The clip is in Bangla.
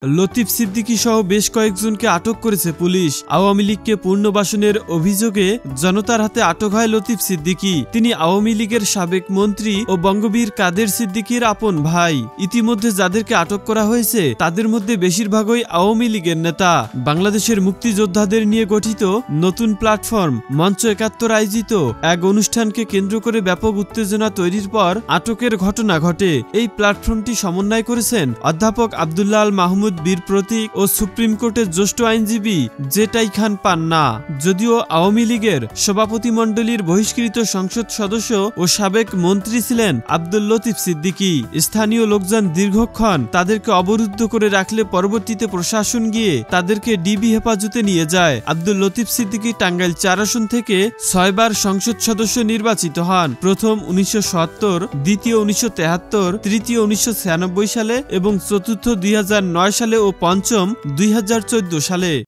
লতিফ সিদ্দিকী সহ বেশ কয়েকজনকে আটক করেছে পুলিশ। আওয়ামী লীগকে পুনর্বাসনের অভিযোগে জনতার হাতে আটক হয় লতিফ সিদ্দিকী। তিনি আওয়ামী লীগের সাবেক মন্ত্রী ও বঙ্গবীর কাদের সিদ্দিকীর আপন ভাই। ইতিমধ্যে যাদেরকে আটক করা হয়েছে তাদের মধ্যে বেশিরভাগই আওয়ামী লীগের নেতা। বাংলাদেশের মুক্তিযোদ্ধাদের নিয়ে গঠিত নতুন প্ল্যাটফর্ম মঞ্চ ৭১ আয়োজিত এক অনুষ্ঠানকে কেন্দ্র করে ব্যাপক উত্তেজনা তৈরির পর আটকের ঘটনা ঘটে। এই প্ল্যাটফর্মটি সমন্বয় করেছেন অধ্যাপক আব্দুল্লাহ আল মাহমুদ বীর প্রতীক ও সুপ্রিম কোর্টের জ্যেষ্ঠ আইনজীবী জেটাই খান পান্না। যদিও আওয়ামী লীগের সভাপতিমণ্ডলীর বহিষ্কৃত সংসদ সদস্য ও সাবেক মন্ত্রী ছিলেন আব্দুল লতিফ সিদ্দিকী, স্থানীয় লোকজন দীর্ঘক্ষণ তাদেরকে অবরুদ্ধ করে রাখলে পরবর্তীতে প্রশাসন গিয়ে তাদেরকে ডিবি হেফাজতে নিয়ে যায়। আব্দুল লতিফ সিদ্দিকী টাঙ্গাইল ৪ আসন থেকে ৬ বার সংসদ সদস্য নির্বাচিত হন। প্রথম ১৯৭০, দ্বিতীয় ১৯৭৩, তৃতীয় ১৯৯৬ সালে এবং চতুর্থ ২০০৯ সালে ও পঞ্চম ২০১৪ সালে।